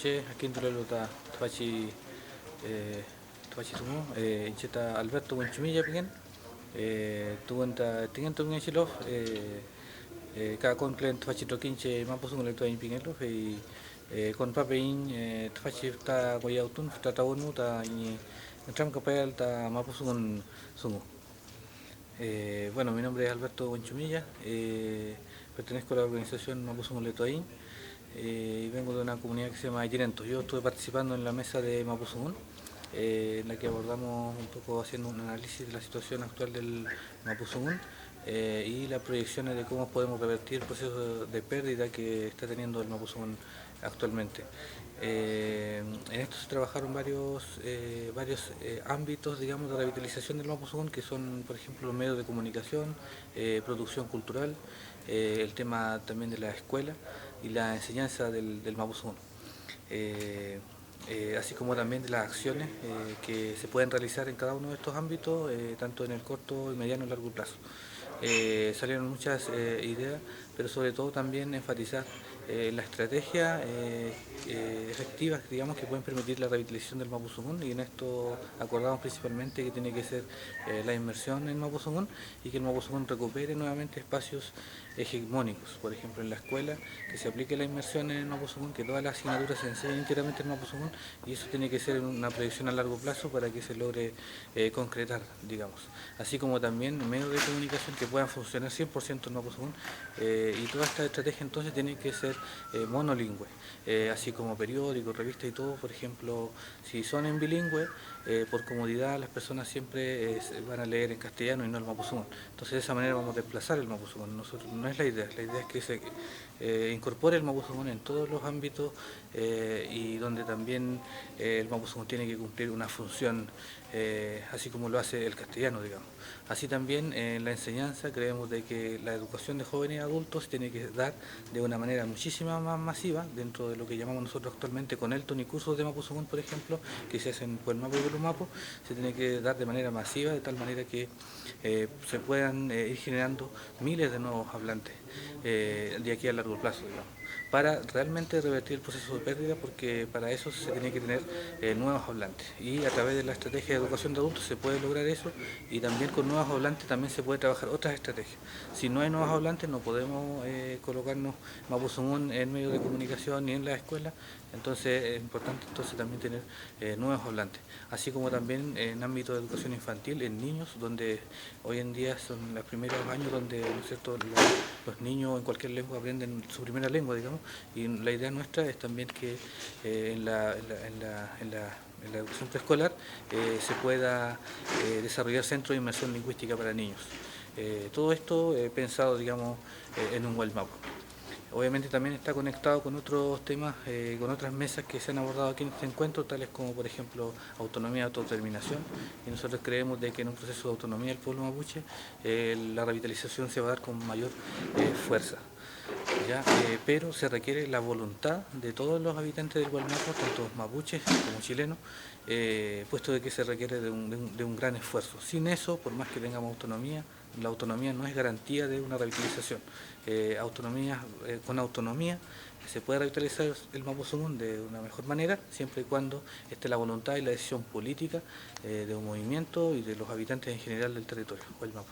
Mapuche, aquí en Tulelota, Tapachi, Tapachi Tumu, Incheta Alberto Buenchumilla, Piquen, Tuwanta, Tingento Piñachilov, Kakon Clen Tapachi Toquinche, Mapuzung Lecto en Piquenlo, y con Papein, Tapachi Ta Guayautun, Tataunu, Ta Entram Capel, Ta Mapuzung Sungu. Bueno, mi nombre es Alberto Buenchumilla, pertenezco a la organización Mapuzung Letoain y vengo de una comunidad que se llama Ayirento. Yo estuve participando en la mesa de Mapuzungún, en la que abordamos un poco haciendo un análisis de la situación actual del Mapuzungún y las proyecciones de cómo podemos revertir el proceso de pérdida que está teniendo el Mapuzungún actualmente. En esto se trabajaron varios ámbitos, digamos, de revitalización del Mapuzungún, que son, por ejemplo, los medios de comunicación, producción cultural, el tema también de la escuela y la enseñanza del Mapuzungún. Así como también de las acciones que se pueden realizar en cada uno de estos ámbitos, tanto en el corto, mediano y largo plazo. Salieron muchas ideas, pero sobre todo también enfatizar la estrategia efectivas, digamos, que pueden permitir la revitalización del Mapuzungún, y en esto acordamos principalmente que tiene que ser la inversión en Mapuzungún y que el Mapuzungún recupere nuevamente espacios hegemónicos, por ejemplo en la escuela, que se aplique la inversión en el Mapuzungún, que todas las asignaturas se enseñen íntegramente en Mapuzungún, y eso tiene que ser una proyección a largo plazo para que se logre concretar, digamos. Así como también medios de comunicación que puedan funcionar 100% en Mapuzungún, y toda esta estrategia entonces tiene que ser monolingüe, así como periódicos, revistas y todo. Por ejemplo, si son en bilingüe, por comodidad las personas siempre van a leer en castellano y no el Mapuzungún. Entonces de esa manera vamos a desplazar el Mapuzungún. Nosotros, no es la idea es que se incorpore el Mapuzungún en todos los ámbitos, y donde también el Mapuzungún tiene que cumplir una función así como lo hace el castellano, digamos. Así también en la enseñanza creemos de que la educación de jóvenes y adultos tiene que dar de una manera muchísima más masiva, dentro de lo que llamamos nosotros actualmente Conelton y cursos de Mapuzungún, por ejemplo, que se hacen por el Mapu y por los Mapu. Se tiene que dar de manera masiva, de tal manera que se puedan ir generando miles de nuevos hablantes de aquí a largo plazo, digamos, para realmente revertir el proceso de pérdida, porque para eso se tiene que tener nuevos hablantes, y a través de la estrategia de educación de adultos se puede lograr eso, y también con nuevos hablantes también se puede trabajar otras estrategias. Si no hay nuevos hablantes no podemos colocarnos Mapuzungún en medios de comunicación ni en la escuela. Entonces es importante entonces también tener nuevos hablantes, así como también en ámbito de educación infantil, en niños, donde hoy en día son los primeros años donde, ¿no es cierto?, los niños en cualquier lengua aprenden su primera lengua, digamos, y la idea nuestra es también que en la educación preescolar se pueda desarrollar centros de inmersión lingüística para niños. Todo esto pensado, digamos, en un Wild Map. Obviamente también está conectado con otros temas, con otras mesas que se han abordado aquí en este encuentro, tales como, por ejemplo, autonomía y autodeterminación. Y nosotros creemos de que en un proceso de autonomía del pueblo mapuche la revitalización se va a dar con mayor fuerza. ¿Ya? Pero se requiere la voluntad de todos los habitantes del Gualmapu, tanto mapuches como chilenos, puesto de que se requiere de un gran esfuerzo. Sin eso, por más que tengamos autonomía, la autonomía no es garantía de una revitalización. Con autonomía se puede revitalizar el Mapuzungún de una mejor manera, siempre y cuando esté la voluntad y la decisión política de un movimiento y de los habitantes en general del territorio, o el Mapu.